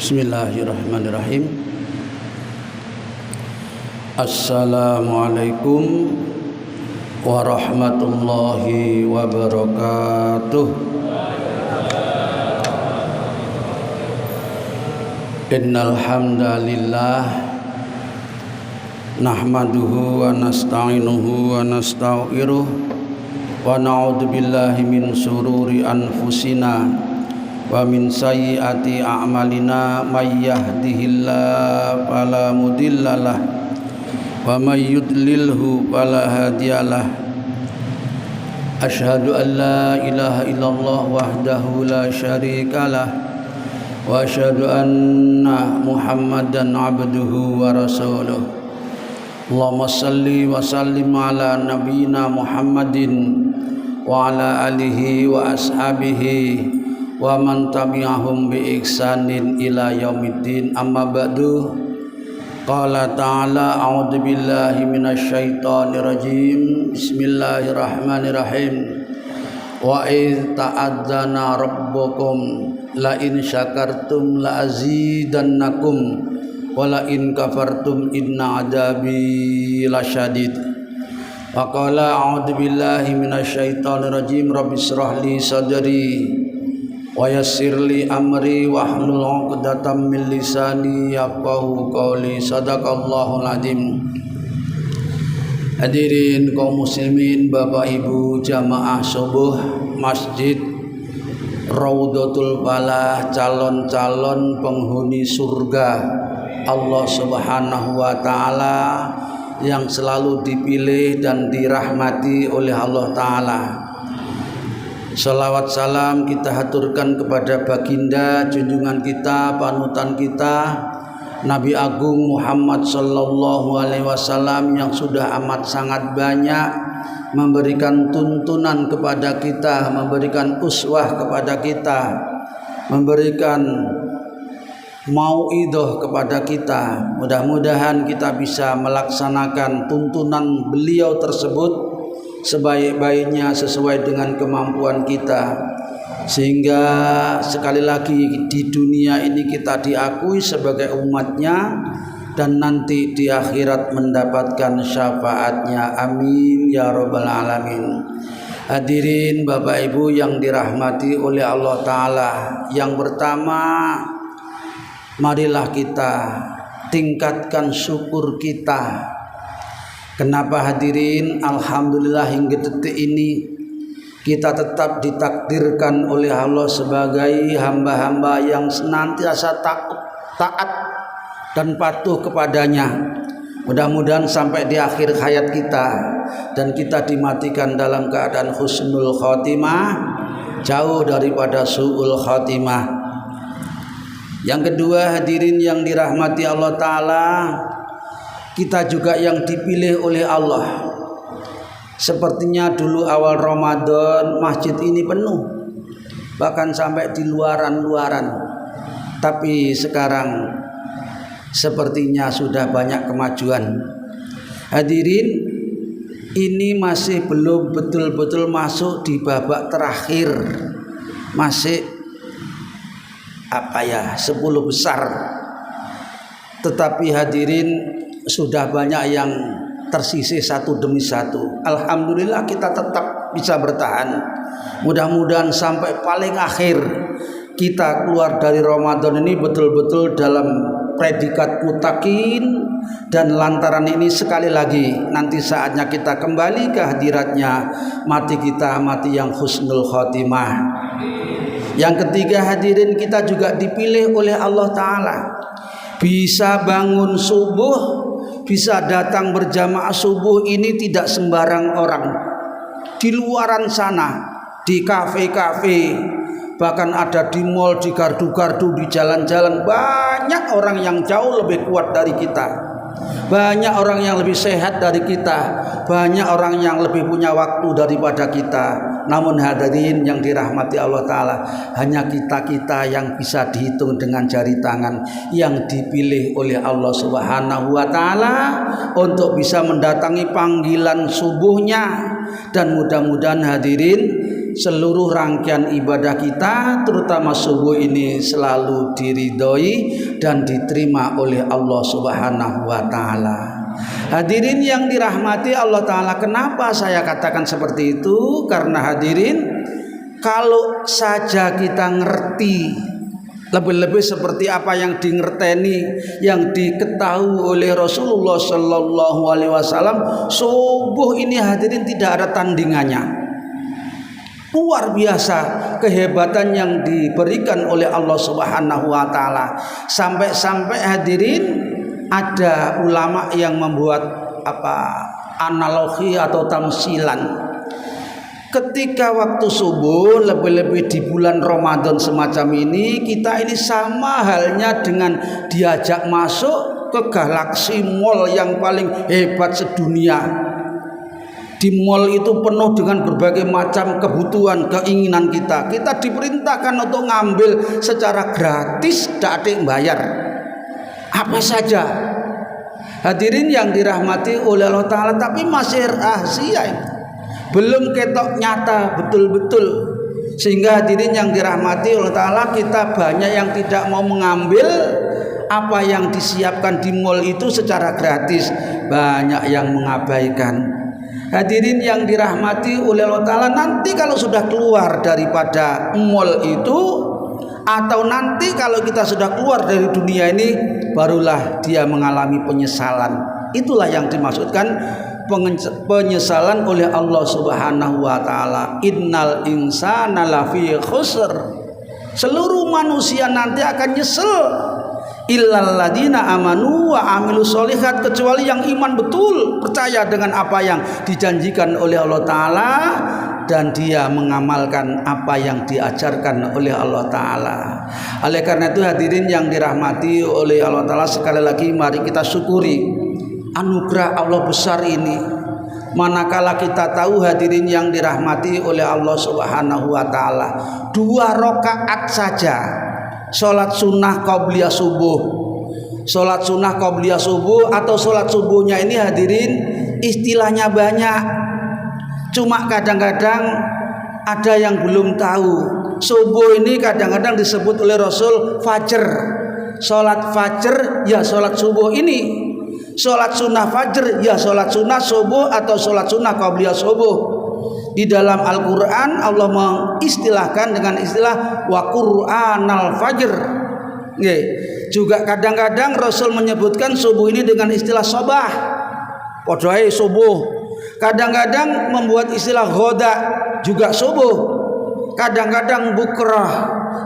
Bismillahirrahmanirrahim. Assalamualaikum warahmatullahi wabarakatuh. Innal hamdalillah nahmaduhu wa nasta'inuhu wa nastaghfiruh wa na'udzu billahi min syururi anfusina wa min sayyiati a'malina may yahdihillahu fala mudhillalah wa may yudlilhu fala hadiyalah. Asyhadu an la ilaha illallah wahdahu la syarikalah wa asyhadu anna Muhammadan abduhu wa rasuluh. Allahumma salli wa sallim ala nabiyyina Muhammadin wa ala alihi wa ashabihi wa man tabi'ahum bi ihsanin ila yaumiddin. Amma ba'du. Qala ta'ala a'udzu billahi minasy syaithanir rajim. Bismillahirrahmanirrahim. Wa idz ta'adzana rabbukum la in syakartum la azidannakum wa la in kafartum inna adzabi lasyadid. Wa qala a'udzu billahi minasy syaithanir rajim. Rabbis shrah li sadri wa yassirli amri wahlul 'uqdatam min lisani yafqahu qawli. Sadaqallahul azim. Hadirin kaum muslimin, Bapak Ibu jamaah subuh Masjid Raudhatul Falah, calon-calon penghuni surga Allah Subhanahu wa taala yang selalu dipilih dan dirahmati oleh Allah taala. Salawat salam kita haturkan kepada baginda junjungan kita, panutan kita, Nabi Agung Muhammad sallallahu alaihi wasallam yang sudah amat sangat banyak memberikan tuntunan kepada kita, memberikan uswah kepada kita, memberikan mauidhah kepada kita. Mudah-mudahan kita bisa melaksanakan tuntunan beliau tersebut sebaik-baiknya sesuai dengan kemampuan kita, sehingga sekali lagi di dunia ini kita diakui sebagai umatnya dan nanti di akhirat mendapatkan syafaatnya. Amin ya rabbal alamin. Hadirin Bapak Ibu yang dirahmati oleh Allah Ta'ala, yang pertama marilah kita tingkatkan syukur kita. Kenapa hadirin? Alhamdulillah hingga detik ini kita tetap ditakdirkan oleh Allah sebagai hamba-hamba yang senantiasa taat dan patuh kepadanya. Mudah-mudahan sampai di akhir hayat kita dan kita dimatikan dalam keadaan husnul khotimah, jauh daripada su'ul khotimah. Yang kedua hadirin yang dirahmati Allah Ta'ala, kita juga yang dipilih oleh Allah. Sepertinya dulu awal Ramadan masjid ini penuh, bahkan sampai di luaran-luaran. Tapi sekarang sepertinya sudah banyak kemajuan. Hadirin, ini masih belum betul-betul masuk di babak terakhir, masih 10 besar. Tetapi hadirin, sudah banyak yang tersisih satu demi satu. Alhamdulillah kita tetap bisa bertahan. Mudah-mudahan sampai paling akhir kita keluar dari Ramadan ini betul-betul dalam predikat muttaqin, dan lantaran ini sekali lagi nanti saatnya kita kembali ke hadiratnya, mati kita mati yang husnul khotimah. Yang ketiga hadirin, kita juga dipilih oleh Allah Ta'ala, bisa bangun subuh, bisa datang berjamaah subuh ini tidak sembarang orang. Di luaran sana, di kafe-kafe, bahkan ada di mall, di gardu-gardu, di jalan-jalan, banyak orang yang jauh lebih kuat dari kita, banyak orang yang lebih sehat dari kita, banyak orang yang lebih punya waktu daripada kita. Namun hadirin yang dirahmati Allah Ta'ala, hanya kita-kita yang bisa dihitung dengan jari tangan yang dipilih oleh Allah Subhanahu wa Ta'ala untuk bisa mendatangi panggilan subuhnya. Dan mudah-mudahan hadirin seluruh rangkaian ibadah kita terutama subuh ini selalu diridhoi dan diterima oleh Allah Subhanahu wa taala. Hadirin yang dirahmati Allah taala, kenapa saya katakan seperti itu? Karena hadirin, kalau saja kita ngerti lebih-lebih seperti apa yang dingerteni, yang diketahui oleh Rasulullah Sallallahu Alaihi Wasallam, subuh ini hadirin tidak ada tandingannya. Luar biasa kehebatan yang diberikan oleh Allah Subhanahu Wa Taala. Sampai-sampai hadirin ada ulama yang membuat analogi atau tamsilan. Ketika waktu subuh, lebih-lebih di bulan Ramadan semacam ini, kita ini sama halnya dengan diajak masuk ke galaksi mall yang paling hebat sedunia. Di mall itu penuh dengan berbagai macam kebutuhan, keinginan kita. Kita diperintahkan untuk ngambil secara gratis, tidak ada yang bayar. Apa saja. Hadirin yang dirahmati oleh Allah Ta'ala, tapi masih rahasia ini. Belum ketok nyata betul-betul, sehingga hadirin yang dirahmati Allah Ta'ala, kita banyak yang tidak mau mengambil apa yang disiapkan di mall itu secara gratis, banyak yang mengabaikan. Hadirin yang dirahmati oleh Allah Ta'ala, nanti kalau sudah keluar daripada mall itu, atau nanti kalau kita sudah keluar dari dunia ini, barulah dia mengalami penyesalan. Itulah yang dimaksudkan penyesalan oleh Allah Subhanahu wa taala. Innal insana lafi khusr. Seluruh manusia nanti akan nyesel. Illal ladina amanu wa amilus solihat, kecuali yang iman betul, percaya dengan apa yang dijanjikan oleh Allah taala dan dia mengamalkan apa yang diajarkan oleh Allah taala. Oleh karena itu hadirin yang dirahmati oleh Allah taala, sekali lagi mari kita syukuri anugerah Allah besar ini. Manakala kita tahu hadirin yang dirahmati oleh Allah Subhanahu wa taala, 2 rakaat saja salat sunnah qabliyah subuh. Salat sunnah qabliyah subuh atau salat subuhnya ini hadirin istilahnya banyak. Cuma kadang-kadang ada yang belum tahu. Subuh ini kadang-kadang disebut oleh Rasul fajr. Salat fajr ya salat subuh ini. Sholat sunnah fajr ya sholat sunnah subuh atau sholat sunnah qabliyah subuh. Di dalam Al-Quran Allah mengistilahkan dengan istilah wa qur'anal fajr. Juga kadang-kadang Rasul menyebutkan subuh ini dengan istilah sobah, podoi subuh. Kadang-kadang membuat istilah ghoda juga subuh. Kadang-kadang bukrah,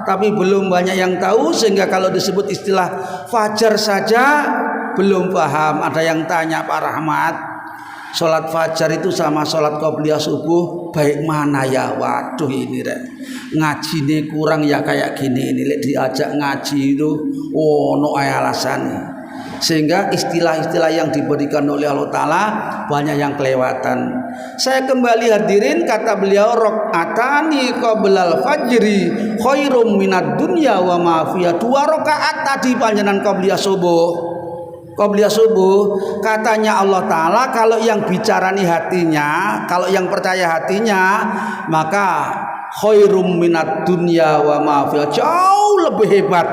tapi belum banyak yang tahu, sehingga kalau disebut istilah fajar saja belum paham. Ada yang tanya, Pak Rahmat, sholat fajar itu sama sholat qabliyah subuh baik mana ya? Waduh ini ngaji ini kurang ya kayak gini ini. Diajak ngaji itu no alasan. Sehingga istilah-istilah yang diberikan oleh Allah Ta'ala banyak yang kelewatan. Saya kembali hadirin, kata beliau, rakaatani qablal fajri khairum minad dunya wa ma fiha. 2 rakaat tadi panjenengan qabliyah subuh. Qabliyah subuh, katanya Allah Ta'ala, kalau yang bicarani hatinya, kalau yang percaya hatinya, maka khairum minad dunya wa ma fiha, jauh lebih hebat,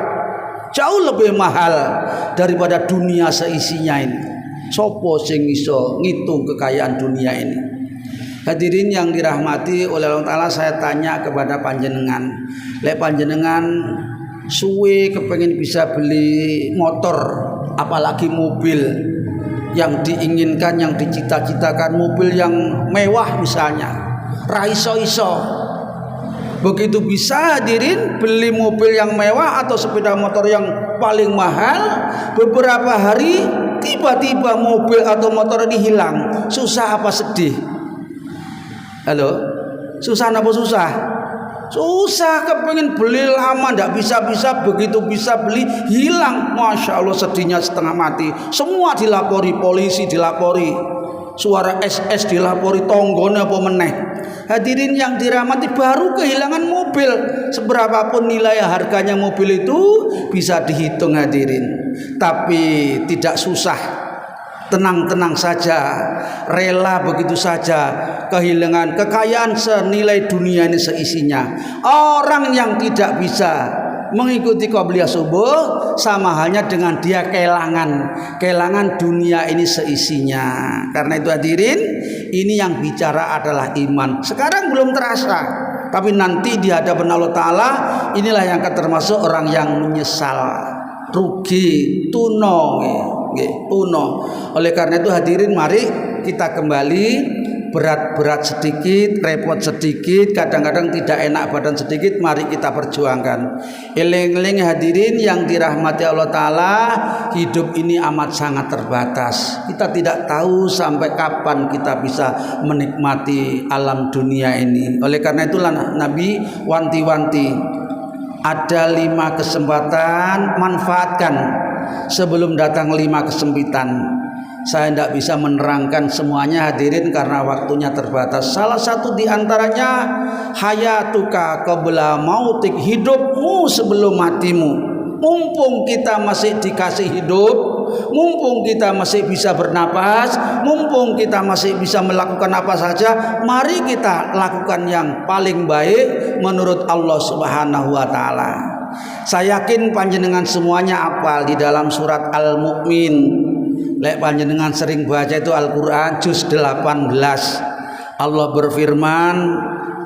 jauh lebih mahal daripada dunia seisinya ini. Sopo sing iso ngitung kekayaan dunia ini? Hadirin yang dirahmati oleh Allah Ta'ala, saya tanya kepada panjenengan, lek panjenengan suwe kepengen bisa beli motor, apalagi mobil yang diinginkan, yang dicita-citakan, mobil yang mewah misalnya, raiso-iso. Begitu bisa hadirin beli mobil yang mewah atau sepeda motor yang paling mahal, beberapa hari tiba-tiba mobil atau motor ini hilang. Susah apa sedih? Halo? Susah apa susah? Susah, kepengen beli lama ndak bisa-bisa, begitu bisa beli hilang. Masya Allah, sedihnya setengah mati. Semua dilapori, polisi dilapori, suara SS dilapori, tonggone apa meneh. Hadirin yang dirahmati, baru kehilangan mobil. Seberapapun nilai harganya mobil itu bisa dihitung hadirin, tapi tidak susah tenang-tenang saja, rela begitu saja kehilangan kekayaan senilai dunia ini seisinya. Orang yang tidak bisa mengikuti qobliyah subuh sama halnya dengan dia kehilangan dunia ini seisinya. Karena itu hadirin, ini yang bicara adalah iman. Sekarang belum terasa, tapi nanti di hadapan Allah Ta'ala inilah yang akan termasuk orang yang menyesal, rugi, tuno. Oleh karena itu hadirin, mari kita kembali, berat sedikit, repot sedikit, kadang-kadang tidak enak badan sedikit, mari kita perjuangkan. Eling-eling hadirin yang dirahmati Allah Ta'ala, hidup ini amat sangat terbatas. Kita tidak tahu sampai kapan kita bisa menikmati alam dunia ini. Oleh karena itulah Nabi wanti-wanti, ada 5 kesempatan, manfaatkan sebelum datang 5 kesempitan. Saya tidak bisa menerangkan semuanya hadirin karena waktunya terbatas. Salah satu diantaranya hayatuka qabla mautik, hidupmu sebelum matimu. Mumpung kita masih dikasih hidup, mumpung kita masih bisa bernapas, mumpung kita masih bisa melakukan apa saja, mari kita lakukan yang paling baik menurut Allah Subhanahu wa Ta'ala. Saya yakin panjenengan semuanya hafal di dalam surat Al-Mu'min. Lek panjenengan sering baca itu Al-Quran juz 18, Allah berfirman,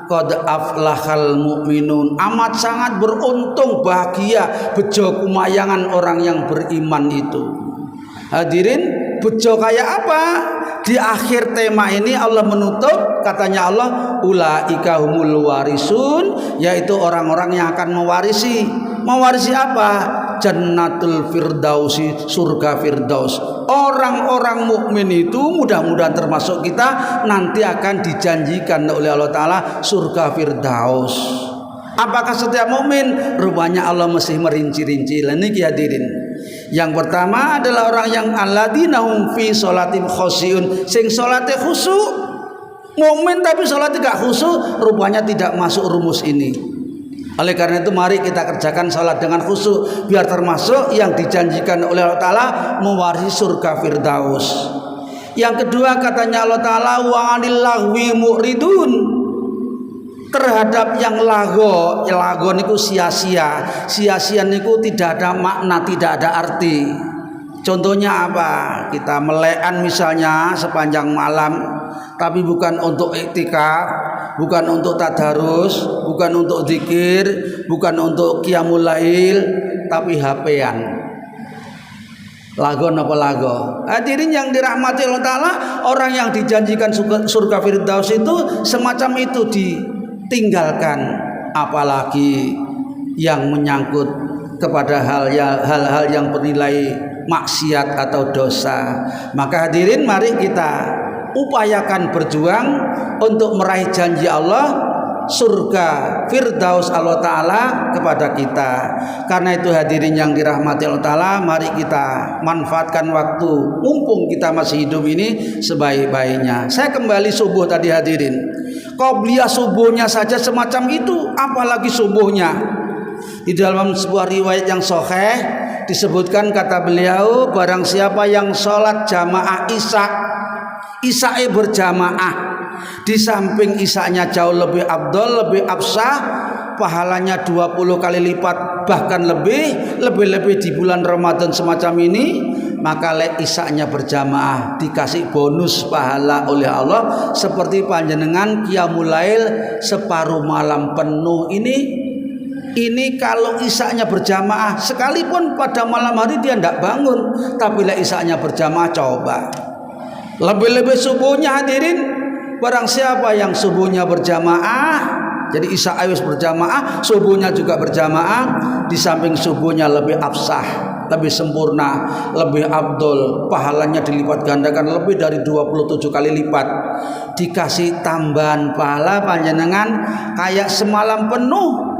qad aflahal mu'minun, amat sangat beruntung, bahagia, bejo kumayangan orang yang beriman itu. Hadirin, bejo kayak apa? Di akhir tema ini Allah menutup, katanya Allah, ulaika humul warisun, yaitu orang-orang yang akan mewarisi. Mewarisi apa? Jannatul Firdausi, surga Firdaus. Orang-orang mukmin itu mudah-mudahan termasuk kita nanti akan dijanjikan oleh Allah Ta'ala surga Firdaus. Apakah setiap mukmin? Rupanya Allah mesti merinci-rinci. Niki hadirin. Yang pertama adalah orang yang alladzina hum fi sholatim khosyiun, sing salate khusyuk. Mukmin tapi salatnya gak khusyuk, rupanya tidak masuk rumus ini. Oleh karena itu mari kita kerjakan salat dengan khusyuk biar termasuk yang dijanjikan oleh Allah Ta'ala mewarisi surga Firdaus. Yang kedua katanya Allah Ta'ala, wa 'anil lahwi mu'ridun, terhadap yang lago niku sia-sia niku tidak ada makna, tidak ada arti. Contohnya apa? Kita melekan misalnya sepanjang malam, tapi bukan untuk iktikaf, bukan untuk tadarus, bukan untuk zikir, bukan untuk qiyamul lail, tapi HP-an. Lago napa lago? Hadirin yang dirahmati Allah Ta'ala, orang yang dijanjikan surga Firdaus itu semacam itu ditinggalkan, apalagi yang menyangkut kepada hal-hal yang bernilai maksiat atau dosa. Maka hadirin mari kita upayakan berjuang untuk meraih janji Allah surga Firdaus Allah Ta'ala kepada kita. Karena itu hadirin yang dirahmati Allah Ta'ala, mari kita manfaatkan waktu mumpung kita masih hidup ini sebaik-baiknya. Saya kembali subuh tadi hadirin, qobliyah subuhnya saja semacam itu, apalagi subuhnya. Di dalam sebuah riwayat yang sahih disebutkan, kata beliau, barang siapa yang sholat jamaah isya berjamaah, di samping isyanya jauh lebih afdol, lebih absah, pahalanya 20 kali lipat, bahkan lebih di bulan Ramadan semacam ini, maka isyanya berjamaah dikasih bonus pahala oleh Allah seperti panjenengan qiyamul lail separuh malam penuh. Ini kalau isyanya berjamaah, sekalipun pada malam hari dia tidak bangun, tapi isyanya berjamaah, coba lebih subuhnya hadirin. Barang siapa yang subuhnya berjamaah, jadi isya ayus berjamaah, subuhnya juga berjamaah, di samping subuhnya lebih absah, lebih sempurna, lebih abdul, pahalanya dilipat gandakan lebih dari 27 kali lipat, dikasih tambahan pahala panjenengan kayak semalam penuh.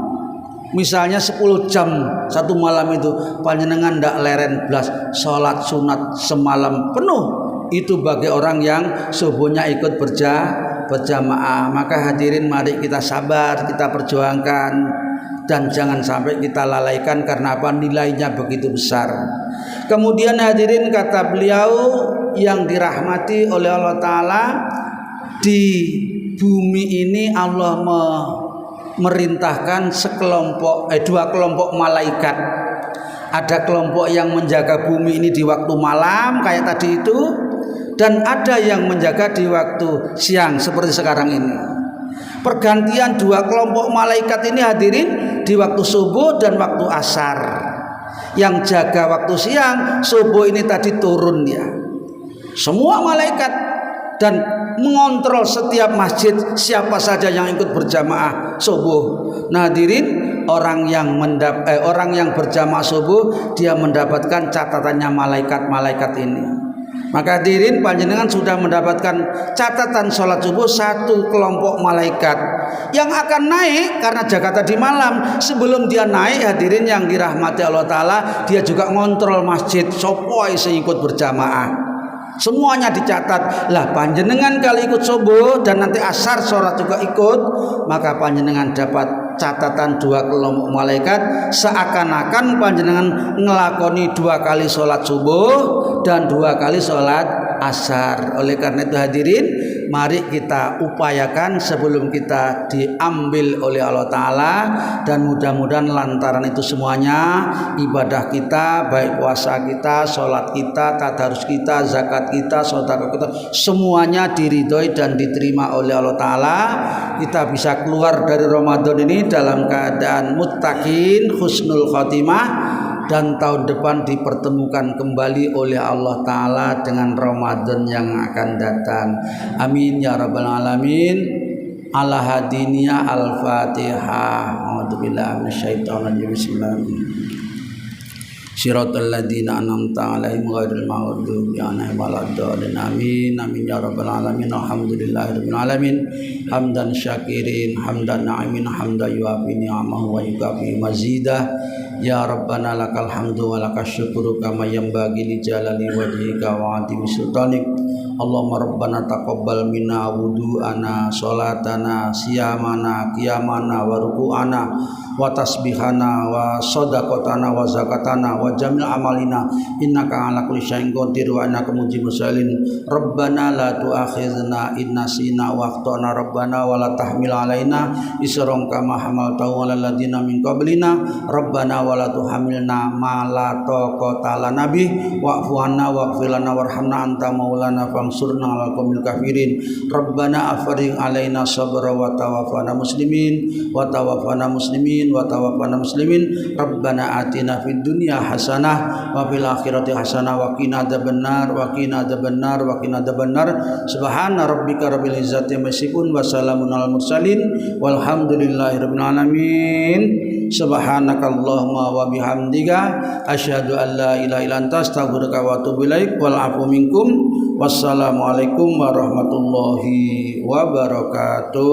Misalnya 10 jam satu malam itu panjenengan ndak leren blas salat sunat semalam penuh, itu bagi orang yang subuhnya ikut berjamaah. Maka hadirin mari kita sabar, kita perjuangkan, dan jangan sampai kita lalaikan. Karena apa? Nilainya begitu besar. Kemudian hadirin, kata beliau yang dirahmati oleh Allah Ta'ala, di bumi ini Allah merintahkan dua kelompok malaikat. Ada kelompok yang menjaga bumi ini di waktu malam kayak tadi itu, dan ada yang menjaga di waktu siang seperti sekarang ini. Pergantian dua kelompok malaikat ini hadirin di waktu subuh dan waktu asar. Yang jaga waktu siang, subuh ini tadi turun ya, semua malaikat, dan mengontrol setiap masjid siapa saja yang ikut berjamaah subuh. Nah hadirin, orang yang berjamaah subuh dia mendapatkan catatannya malaikat-malaikat ini. Maka hadirin, panjenengan sudah mendapatkan catatan sholat subuh satu kelompok malaikat yang akan naik karena jaga tadi malam. Sebelum dia naik hadirin yang dirahmati Allah Ta'ala, dia juga ngontrol masjid sopoi seikut berjamaah. Semuanya dicatat. Lah panjenengan kali ikut subuh dan nanti asar sholat juga ikut, maka panjenengan dapat catatan dua kelompok malaikat, seakan-akan panjenengan ngelakoni dua kali sholat subuh dan dua kali sholat asar. Oleh karena itu hadirin, mari kita upayakan sebelum kita diambil oleh Allah Ta'ala, dan mudah-mudahan lantaran itu semuanya ibadah kita, baik puasa kita, sholat kita, tadarus kita, zakat kita, sedekah kita, semuanya diridhoi dan diterima oleh Allah Ta'ala. Kita bisa keluar dari Ramadan ini dalam keadaan muttaqin, husnul khotimah, dan tahun depan dipertemukan kembali oleh Allah Ta'ala dengan Ramadan yang akan datang. Amin ya rabbal alamin. Ala hadiniya al-fatihah. A'udzubillahi minasyaitonir rajim. Bismillahirrahmanirrahim. Siratal ladzina an'amta 'alaihim ghairil maghdubi 'alaihim waladdallin. Amin amin ya rabbal alamin. Alhamdulillahirabbil alamin. Hamdan syakirin, hamdan na'imin, hamdan yuafi ni'amahu wa yukafi mazidah. Ya Rabbana lakal hamdu wa lakas syukru kama yanbaghi li jalali wajhika wa 'azimi sultanik. Allahumma rabbana taqabbal minna wudu'ana, sholatana, siyamana, qiyamana, wa ruku'ana, wa tasbihana, wa shadaqatana, wa zakatana, wa jamil amalina, innaka ala kulli syai'in qadir wa innaka mujibus sa'ilin. Rabbana la tu'akhizna in nasina wa akhtana, rabbana wa la tahmil alaina isran kama hamaltahu 'alal ladzina min qablina, rabbana wa la tuhamilna ma la taqata lana bih, wa'fu 'anna waghfir lana warhamna anta maulana fansurna 'alal qaumil kafirin. Rabbana afrigh 'alaina sabra wa tawaffana muslimin wa tawaffana muslimin wa tawaffana muslimin. Rabbana atina fid dunya hasanah wa fil akhirati hasanah wa qina adzabannar wa qina adzabannar wa qina adzabannar. Subhana rabbika rabbil izzati amma yasifun wa salamun alal mursalin walhamdulillahirabbil alamin. Subhanakallahumma wa bihamdika asyhadu an la ilaha illa anta astaghfiruka wa atubu ilaik. Wal afu minkum. Wassalamualaikum warahmatullahi wabarakatuh.